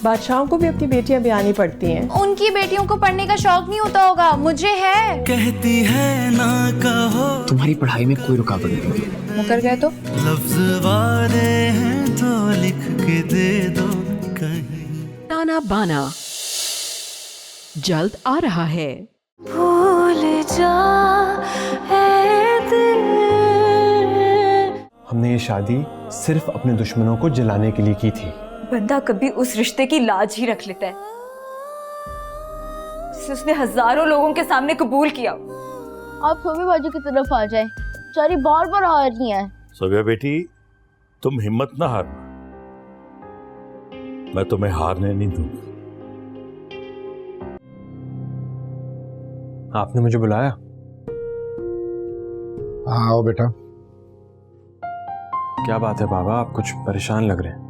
बादशाहों को भी अपनी बेटियां ब्यानी पड़ती हैं। उनकी बेटियों को पढ़ने का शौक नहीं होता होगा, मुझे है। कहती है ना कहो, तुम्हारी पढ़ाई में कोई रुकावट नहीं। मुकर गए तो लफ्ज वादे हैं तो लिख के दे दो कहीं। ताना बाना जल्द आ रहा है। भूल जा ऐ दिल। हमने ये शादी सिर्फ अपने दुश्मनों को जलाने के लिए की थी। बंदा कभी उस रिश्ते की लाज ही रख लेता है जिसे उसने हजारों लोगों के सामने कबूल किया। आप सोबी बाजू की तरफ आ जाए, चारी बार बार हार रही है। सोबिया बेटी, तुम हिम्मत ना हारना, मैं तुम्हें हारने नहीं दूंगा। आपने मुझे बुलाया? हाँ आओ बेटा। क्या बात है बाबा, आप कुछ परेशान लग रहे हैं।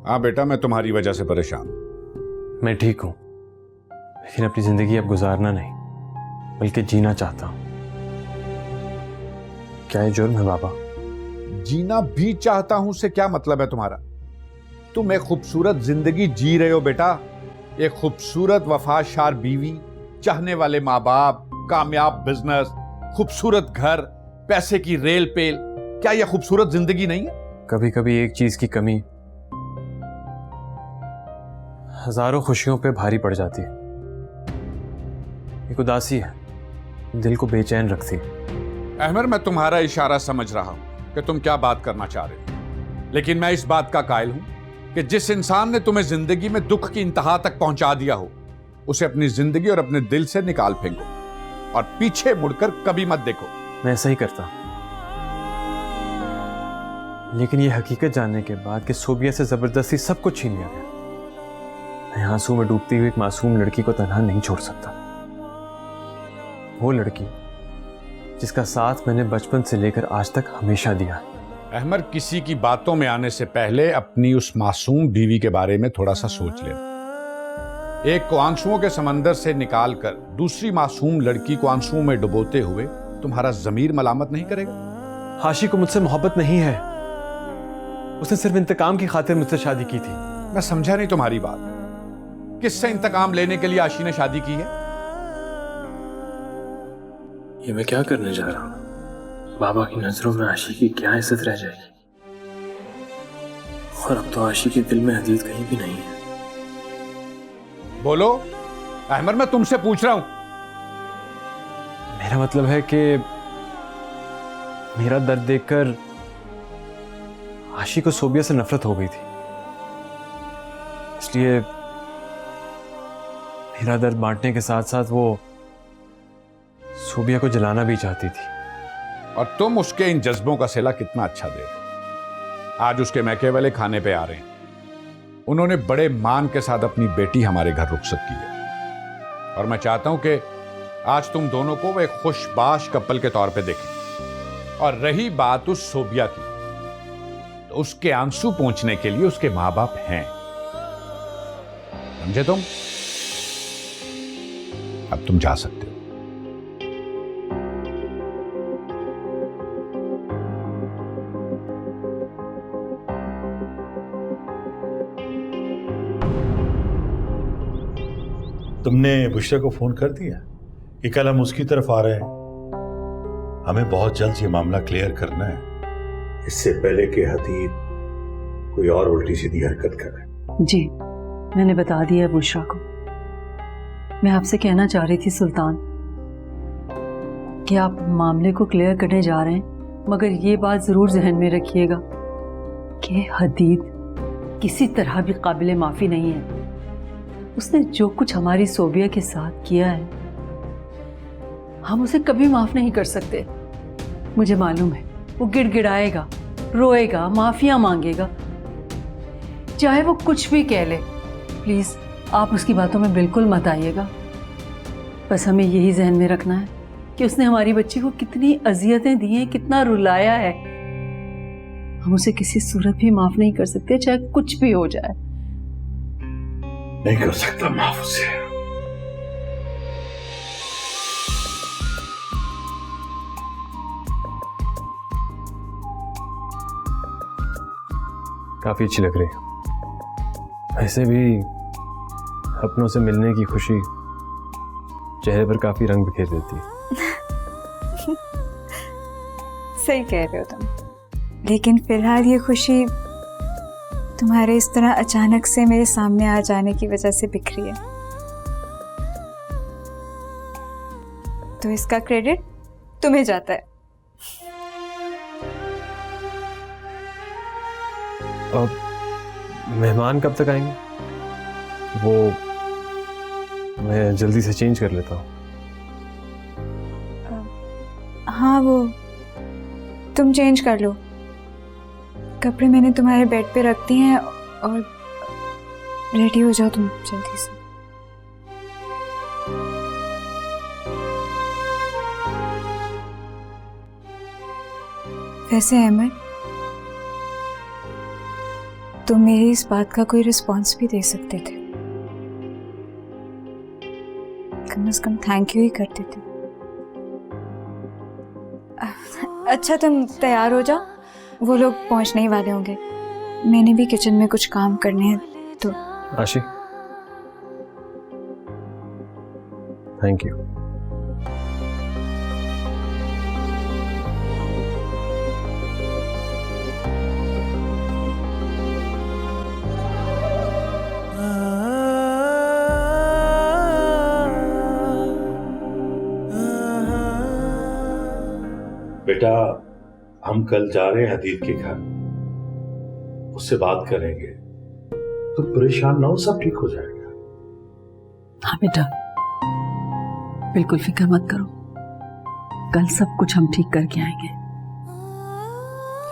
हाँ बेटा, मैं तुम्हारी वजह से परेशान हूं। मैं ठीक हूं, लेकिन अपनी जिंदगी अब गुजारना नहीं बल्कि जीना चाहता हूं। क्या ये जुर्म है बाबा? जीना भी चाहता हूं से क्या मतलब है तुम्हारा? तुम एक खूबसूरत जिंदगी जी रहे हो बेटा, एक खूबसूरत वफादार बीवी, चाहने वाले माँ बाप, कामयाब बिजनेस, खूबसूरत घर, पैसे की रेल पेल। क्या यह खूबसूरत जिंदगी नहीं है? कभी कभी एक चीज की कमी हजारों खुशियों पे भारी पड़ जाती है। एक उदासी है, दिल को बेचैन रखती है। अहमद, मैं तुम्हारा इशारा समझ रहा हूं कि तुम क्या बात करना चाह रहे हो, लेकिन मैं इस बात का कायल हूं कि जिस इंसान ने तुम्हें जिंदगी में दुख की इंतहा तक पहुंचा दिया हो, उसे अपनी जिंदगी और अपने दिल से निकाल फेंको और पीछे मुड़कर कभी मत देखो। मैं ऐसा ही करता, लेकिन ये हकीकत जानने के बाद कि सोबिया से जबरदस्ती सब कुछ छीन लिया गया, मैं आंसू में डूबती हुई एक मासूम लड़की को तन्हा नहीं छोड़ सकता। वो लड़की जिसका साथ मैंने बचपन से लेकर आज तक हमेशा दिया है। अहमद, किसी की बातों में आने से पहले अपनी उस मासूम बीवी के बारे में थोड़ा सा सोच लेना। एक को आंसुओं के समंदर से निकालकर दूसरी मासूम लड़की को आंसुओं में डुबोते हुए तुम्हारा जमीर मलामत नहीं करेगा? हाशी को मुझसे मोहब्बत नहीं है, उसने सिर्फ इंतकाम की खातिर मुझसे शादी की थी। मैं समझा नहीं तुम्हारी बात। किससे इंतकाम लेने के लिए आशी ने शादी की है? ये मैं क्या करने जा रहा हूँ? बाबा की नजरों में आशी की क्या इज्जत रह जाएगी? और अब तो आशी के दिल में हदीद कहीं भी नहीं है। बोलो अहमद, मैं तुमसे पूछ रहा हूं। मेरा मतलब है कि मेरा दर्द देखकर आशी को सोबिया से नफरत हो गई थी, इसलिए मेरा दर्द बांटने के साथ साथ वो सोबिया को जलाना भी चाहती थी। और तुम उसके इन जज्बों का सिला कितना अच्छा दे रहे। आज उसके मैके वाले खाने पे आ रहे हैं। उन्होंने बड़े मान के साथ अपनी बेटी हमारे घर रुखसत की है, और मैं चाहता हूं कि आज तुम दोनों को वो एक खुशबाश कपल के तौर पे देखें। और रही बात उस सोबिया की, तो उसके आंसू पहुंचने के लिए उसके मां बाप हैं, समझे तुम? अब तुम जा सकते हो। तुमने बुशरा को फोन कर दिया कि कल हम उसकी तरफ आ रहे हैं? हमें बहुत जल्द ये मामला क्लियर करना है, इससे पहले कि हदीद कोई और उल्टी सीधी हरकत करे। जी, मैंने बता दिया है बुशरा को। मैं आपसे कहना चाह रही थी सुल्तान कि आप मामले को क्लियर करने जा रहे हैं, मगर ये बात जरूर जहन में रखिएगा कि हदीद किसी तरह भी काबिल माफी नहीं है। उसने जो कुछ हमारी सोबिया के साथ किया है, हम उसे कभी माफ नहीं कर सकते। मुझे मालूम है वो गिड़गिड़ाएगा, रोएगा, माफिया मांगेगा, चाहे वो कुछ भी कह ले। प्लीज आप उसकी बातों में बिल्कुल मत आइएगा। बस हमें यही जहन में रखना है कि उसने हमारी बच्ची को कितनी अजियतें दी हैं, कितना रुलाया है। हम उसे किसी सूरत भी माफ नहीं कर सकते, चाहे कुछ भी हो जाए। नहीं कर सकता माफ उसे। काफी अच्छी लग रही है। वैसे भी अपनों से मिलने की खुशी चेहरे पर काफी रंग बिखेर देती है। सही कह रहे हो तुम, लेकिन फिलहाल ये खुशी तुम्हारे इस तरह अचानक से मेरे सामने आ जाने की वजह से बिखरी है, तो इसका क्रेडिट तुम्हें जाता है। अब मेहमान कब तक आएंगे? वो मैं जल्दी से चेंज कर लेता हूँ। हाँ, वो तुम चेंज कर लो, कपड़े मैंने तुम्हारे बेड पे रख दिए हैं और रेडी हो जाओ तुम जल्दी से। वैसे अहमद, तुम मेरी इस बात का कोई रिस्पॉन्स भी दे सकते थे, कम से कम थैंक यू ही करते थे। अच्छा, तुम तैयार हो जाओ, वो लोग पहुंचने ही वाले होंगे। मैंने भी किचन में कुछ काम करने हैं तो। आशी, थैंक यू। बेटा, हम कल जा रहे हैं हदीद के घर, उससे बात करेंगे, तो परेशान ना हो, सब ठीक हो जाएगा। हाँ बेटा, बिल्कुल फिक्र मत करो, कल सब कुछ हम ठीक करके आएंगे।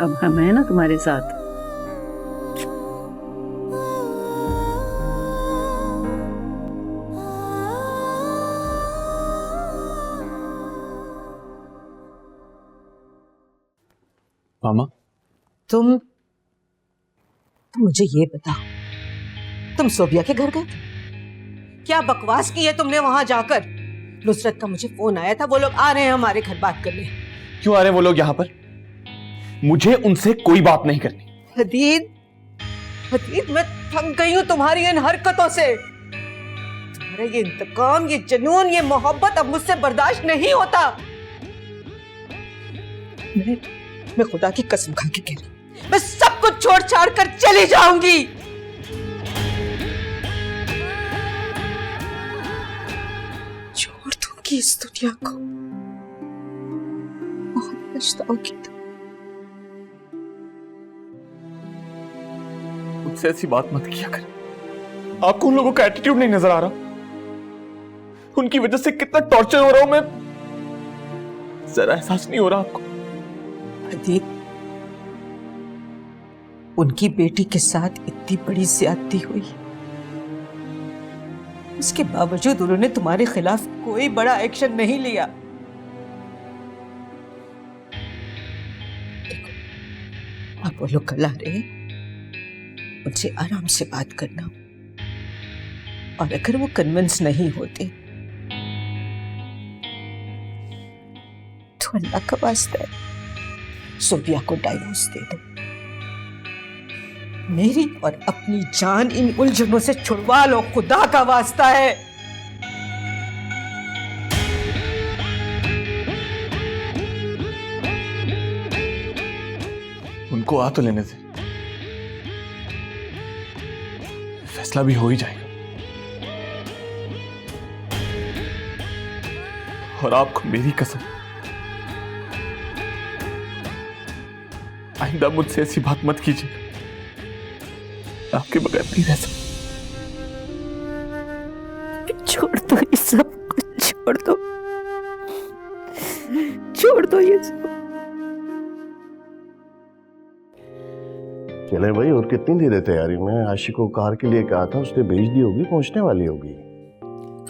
अब हम हैं ना तुम्हारे साथ। मामा, तुम मुझे ये बताओ, तुम सोबिया के घर गए? क्या बकवास की है तुमने वहां जाकर? नुसरत का मुझे फोन आया था, वो लोग आ रहे हैं हमारे घर बात करने। क्यों आ रहे हैं वो लोग यहाँ पर? मुझे उनसे कोई बात नहीं करनी। हदीद, मैं थक गई हूं तुम्हारी इन हरकतों से। तुम्हारा ये इंतकाम, ये जुनून, ये मोहब्बत अब मुझसे बर्दाश्त नहीं होता। मैं खुदा की कसम खा के कह रही, मैं सब कुछ छोड़ छाड़ कर चली जाऊंगी। छोड़ दूंगी इस दुनिया को, बहुत पछताओगी तुम। मुझसे ऐसी बात मत किया कर। आपको उन लोगों का एटीट्यूड नहीं नजर आ रहा? उनकी वजह से कितना टॉर्चर हो रहा हूं मैं, जरा एहसास नहीं हो रहा आपको? अदीब, उनकी बेटी के साथ इतनी बड़ी ज्यादती हुई, उसके बावजूद उन्होंने तुम्हारे खिलाफ कोई बड़ा एक्शन नहीं लिया। देखो, अब वो लोग कल आ रहे हैं, उनसे आराम से बात करना, और अगर वो कन्विंस नहीं होते तो अल्लाह का वास्ता है सोबिया को डाइवोर्स दे दो। मेरी और अपनी जान इन उलझनों से छुड़वा लो, खुदा का वास्ता है। उनको आ तो लेने से फैसला भी हो ही जाएगा। और आपको मेरी कसम, आइंदा मुझसे ऐसी बात मत कीजिए, आपके बगैर नहीं रह सकता। छोड़ दो ये सब कुछ, छोड़ दो, छोड़ दो ये सब। चले भाई, और कितनी देर है तैयारी में? आशिक को कार के लिए कहा था, उसने भेज दी होगी, पहुंचने वाली होगी।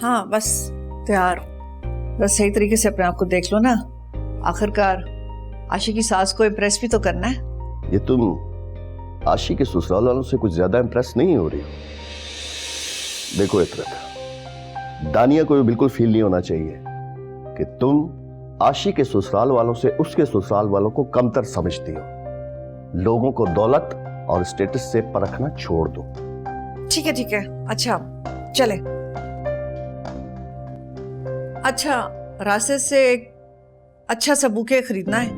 हाँ बस तैयार हो, बस सही तरीके से अपने आप को देख लो ना, आखिरकार आशिक की सास को इम्प्रेस भी तो करना है। ये तुम आशिक के ससुराल वालों से कुछ ज्यादा इम्प्रेस नहीं हो रही हो? देखो इतरत, दानिया को बिल्कुल फील नहीं होना चाहिए कि तुम आशिक के ससुराल वालों से उसके ससुराल वालों को कमतर समझती हो। लोगों को दौलत और स्टेटस से परखना छोड़ दो। ठीक है, अच्छा चले। अच्छा, रास्ते से एक अच्छा सा बुके खरीदना है।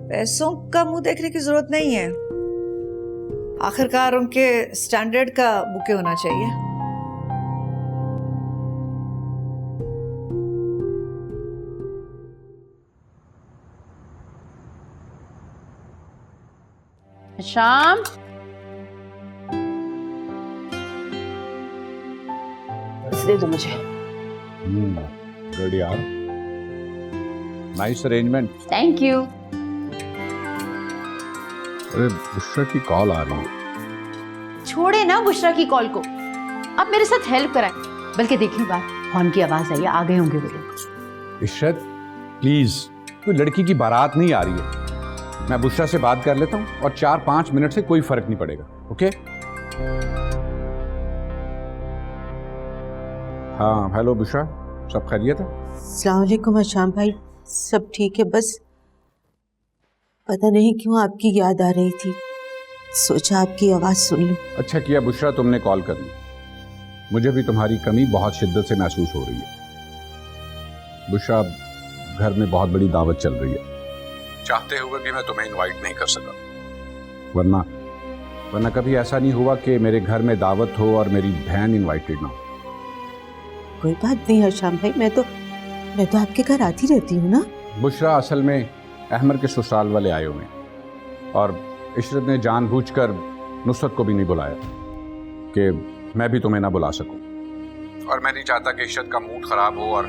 पैसों का मुंह देखने की जरूरत नहीं है, आखिरकार उनके स्टैंडर्ड का बुके होना चाहिए। शाम, दे दो मुझे। गुड यार, नाइस अरेंजमेंट। Thank you. अरे बुशरा की कॉल आ रही है। छोड़े ना बुशरा की कॉल को, आप मेरे साथ हेल्प कराएं। बल्कि देखिए बात, फोन की आवाज आई है, आ गए होंगे वो लोग। इशरत प्लीज, कोई लड़की की बारात नहीं आ रही है। मैं बुशरा से बात कर लेता हूँ और 4-5 मिनट से कोई फर्क नहीं पड़ेगा। ओके? हाँ हेलो बुशरा, सब खैरियत है? अस्सलाम वालेकुम अशाम भाई, सब ठीक है, बस पता नहीं क्यों आपकी याद आ रही थी, सोचा आपकी आवाज़ सुन लूं। अच्छा किया बुशरा तुमने कॉल कर ली, मुझे भी तुम्हारी कमी बहुत शिद्दत से महसूस हो रही है। बुशरा, घर में बहुत बड़ी दावत चल रही है, चाहते हुए भी मैं तुम्हें इनवाइट नहीं कर सका। वरना कभी ऐसा नहीं हुआ कि मेरे घर में दावत हो और मेरी बहन इनवाइटेड ना हो। कोई बात नहीं हशाम भाई, मैं तो आपके घर आती रहती हूँ ना। बुशरा, असल में अहमर के ससुराल वाले आए हुए हैं और इशरत ने जानबूझकर नुसरत को भी नहीं बुलाया कि मैं भी तुम्हें ना बुला सकूं, और मैं नहीं चाहता कि इशरत का मूड खराब हो और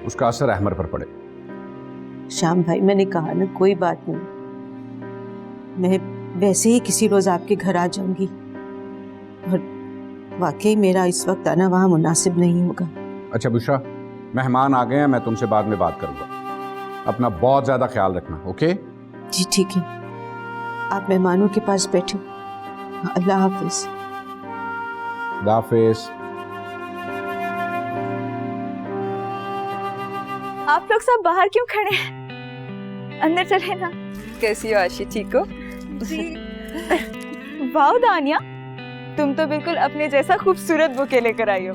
उसका असर अहमर पर पड़े। शाम भाई, मैंने कहा ना, कोई बात नहीं, मैं वैसे ही किसी रोज आपके घर आ जाऊंगी, और वाकई मेरा इस वक्त आना वहां मुनासिब नहीं होगा। अच्छा बुशरा, मेहमान आ गए हैं, मैं तुमसे बाद में बात करूंगा, अपना बहुत ज्यादा ख्याल रखना। ओके जी ठीक है, आप मेहमानों के पास बैठो। अल्लाह हाफिज। अल्लाह हाफिज। आप लोग सब बाहर क्यों खड़े हैं? अंदर चले ना। कैसी हो आशी, ठीक हो? वाह दानिया, तुम तो बिल्कुल अपने जैसा खूबसूरत बुके लेकर आई हो।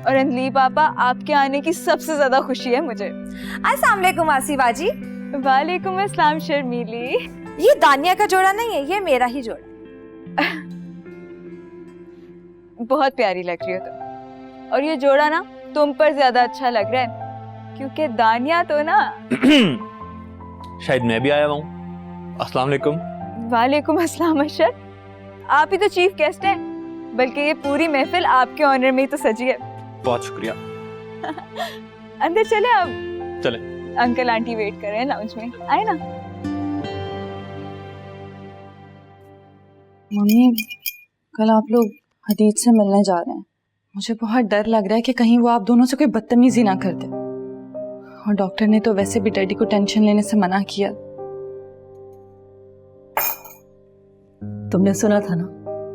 और अंजलि पापा, आपके आने की सबसे ज्यादा खुशी है मुझे। अस्सलाम वालेकुम आसी बाजी। वालेकुम अस्सलाम शर्मीली। ये दानिया का जोड़ा नहीं है, ये मेरा ही जोड़ा। बहुत प्यारी लग रही हो तुम, और ये जोड़ा ना तुम पर ज्यादा अच्छा लग रहा है, क्योंकि दानिया तो ना शायद मैं भी आया हूँ। अस्सलाम वालेकुम। वालेकुम अस्सलाम अशर, आप ही तो चीफ गेस्ट हैं, बल्कि ये पूरी महफिल आपके ऑनर में ही तो सजी है। बहुत शुक्रिया। अंदर चले अब। चले। अंकल आंटी वेट कर रहे हैं लाउंज में, आए ना। मम्मी, कल आप लोग हदीद से मिलने जा रहे हैं, मुझे बहुत डर लग रहा है कि कहीं वो आप दोनों से कोई बदतमीजी ना कर दे। और डॉक्टर ने तो वैसे भी डैडी को टेंशन लेने से मना किया। तुमने सुना था ना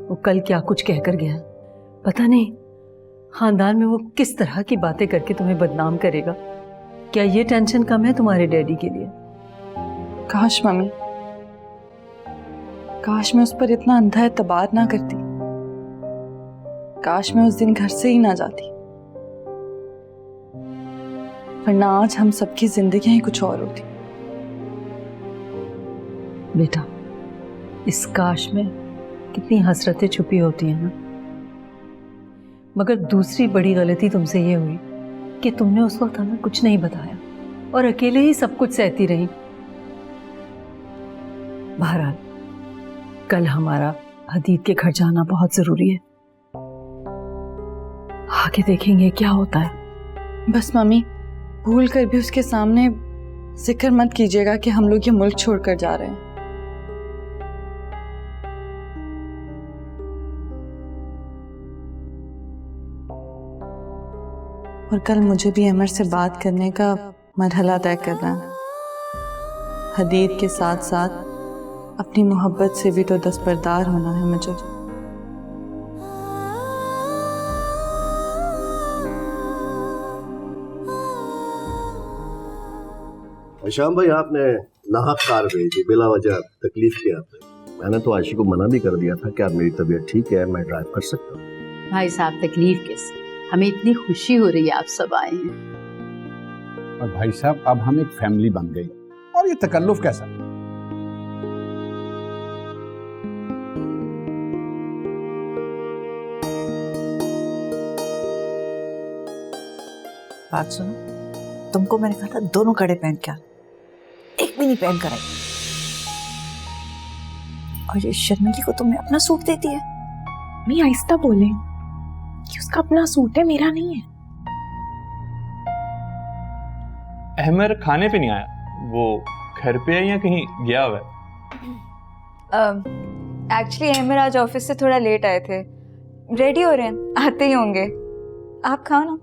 वो कल क्या कुछ कहकर गया है? पता नहीं खानदान में वो किस तरह की बातें करके तुम्हें बदनाम करेगा। क्या ये टेंशन कम है तुम्हारे डैडी के लिए? काश मम्मी, काश मैं उस पर इतना अंधा एतबार ना करती, काश मैं उस दिन घर से ही ना जाती, वरना आज हम सबकी जिंदगियां ही कुछ और होती। बेटा, इस काश में कितनी हसरतें छुपी होती हैं ना। मगर दूसरी बड़ी गलती तुमसे ये हुई कि तुमने उस वक्त हमें कुछ नहीं बताया और अकेले ही सब कुछ सहती रही। बहरहाल कल हमारा हदीद के घर जाना बहुत जरूरी है, आगे देखेंगे क्या होता है। बस मम्मी, भूल कर भी उसके सामने जिक्र मत कीजिएगा कि हम लोग ये मुल्क छोड़कर जा रहे हैं। और कल मुझे भी अमर से बात करने का मरहला तय करना है। हदीद के साथ साथ अपनी मोहब्बत से भी तो दस्तबरदार होना है मुझे। शाम भाई, आपने नाहक कार भेजी, बिला वजह तकलीफ की आपने। मैंने तो आशी को मना भी कर दिया था कि यार मेरी तबीयत ठीक है, मैं ड्राइव कर सकता हूँ। भाई साहब तकलीफ कैसे, हमें इतनी खुशी हो रही है आप सब आए हैं। और भाई साहब अब हम एक फैमिली बन गई और ये तकल्लुफ कैसा? बात सुनो, तुमको मैंने कहा था दोनों कड़े पहन के आना, एक भी नहीं पहन कर आई। और ये शर्मीली को तुमने अपना सूट दे दिया। मैं आहिस्ता बोले कि उसका अपना सूट है, मेरा नहीं है। अहमर खाने पे नहीं आया, वो घर पे है या कहीं गया हुआ है? एक्चुअली अहमर आज ऑफिस से थोड़ा लेट आए थे, रेडी हो रहे हैं, आते ही होंगे। आप खाओ ना।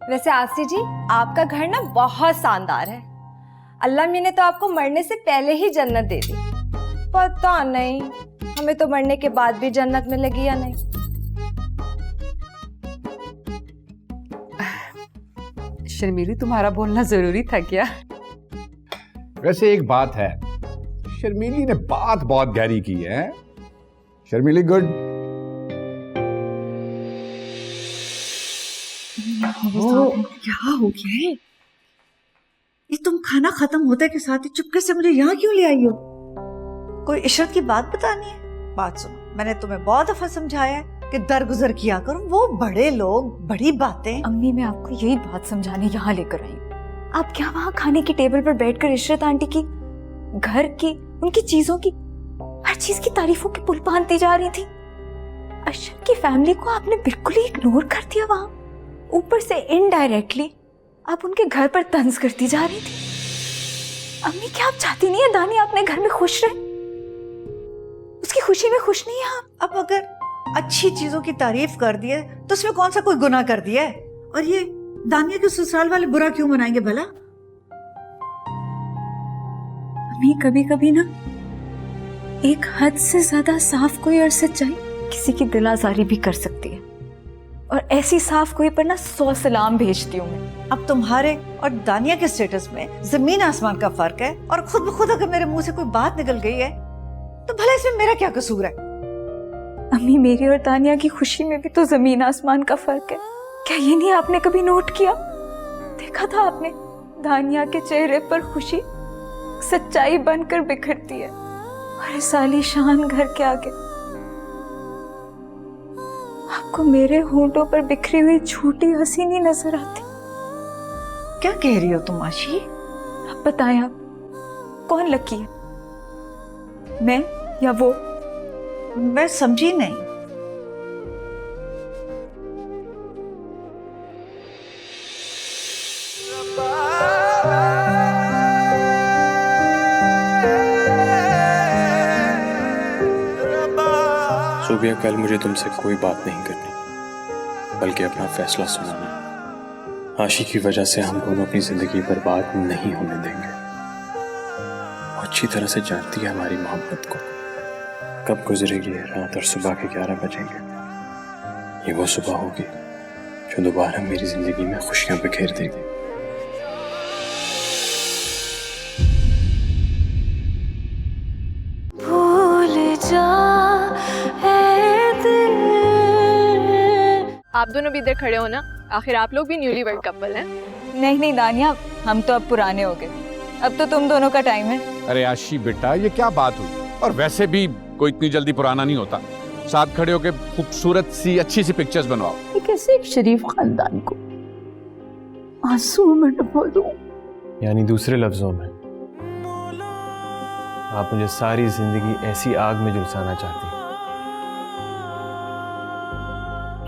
वैसे आसी जी, आपका घर ना बहुत शानदार है। अल्लाह मियां ने तो आपको मरने से पहले ही जन्नत दे दी। पता नहीं हमें तो मरने के बाद भी जन्नत मिलेगी या नहीं। शर्मीली, तुम्हारा बोलना जरूरी था क्या? वैसे एक बात है, शर्मीली ने बात बहुत गहरी की है। शर्मीली गुड। क्या हो गया है? ये तुम खाना खत्म होते के साथ ही चुपके से मुझे यहाँ क्यों ले आई हो? कोई इशरत की बात बतानी है? बात सुनो, मैंने तुम्हें बहुत दफा समझाया है कि दरगुजर किया करो, वो बड़े लोग, बड़ी बातें। अम्मी, मैं आपको यही बात समझाने यहाँ लेकर आई हूँ। आप क्या वहाँ खाने की टेबल पर बैठकर इशरत आंटी की, घर की, उनकी चीजों की, हर चीज की तारीफों के पुल बांधती जा रही थी। अशरफ की फैमिली को आपने बिल्कुल ही इग्नोर कर दिया वहाँ। ऊपर से इनडायरेक्टली आप उनके घर पर तंज करती जा रही थी। अम्मी, क्या आप चाहती नहीं है दानिया अपने घर में खुश रहे? उसकी खुशी में खुश नहीं है आप? अब अगर अच्छी चीजों की तारीफ कर दिए तो उसमें कौन सा कोई गुनाह कर दिया है? और ये दानिया के ससुराल वाले बुरा क्यों मनाएंगे भला? अम्मी, कभी कभी ना एक हद से ज्यादा साफ कोई और सच्चाई किसी की दिल आजारी भी कर सकती है, और ऐसी साफ कोई पर ना 100 सलाम भेजती हूँ मैं। अब तुम्हारे और दानिया के स्टेटस में जमीन आसमान का फर्क है, और खुद ब खुद अगर मेरे मुंह से कोई बात निकल गई है तो भला इसमें मेरा क्या कसूर है? अम्मी, मेरी और दानिया की खुशी में भी तो जमीन आसमान का फर्क है। क्या ये नहीं आपने कभी नोट किया? देखा था आपने, दानिया के चेहरे पर खुशी सच्चाई बनकर बिखरती है, और इस आलीशान घर के आगे आपको मेरे होंठों पर बिखरी हुई झूठी हंसी नहीं नजर आती। क्या कह रही हो तुम आशी? आप बताएं, आप कौन लकी है, मैं या वो? मैं समझी नहीं। सोबिया, कल मुझे तुमसे कोई बात नहीं करनी, बल्कि अपना फैसला सुनाना। आशी की वजह से हम दोनों अपनी जिंदगी बर्बाद नहीं होने देंगे। वो अच्छी तरह से जानती है हमारी मोहब्बत को, कब गुजरेगी रात और सुबह के 11 बजेंगे। ये वो सुबह होगी जो दोबारा मेरी जिंदगी में खुशियां बिखेर देगी। आप दोनों भी इधर खड़े हो ना, आखिर आप लोग भी न्यूली वर्ल्ड कपल हैं। नहीं नहीं दानिया, हम तो अब पुराने हो गए, अब तो तुम दोनों का टाइम है। अरे आशी बेटा, ये क्या बात हुई? और वैसे भी कोई इतनी जल्दी पुराना नहीं होता। साथ खड़े होके खूबसूरत सी अच्छी सी पिक्चर्स बनवाओ। ये कैसे एक शरीफ खानदान को आंसू में डुबो दूं? यानी दूसरे लफ्जों में आप मुझे सारी जिंदगी ऐसी आग में झुलसाना चाहती हैं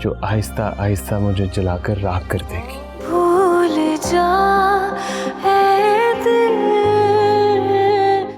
जो आहिस्ता आहिस्ता मुझे जलाकर राख कर देगी। भूल जा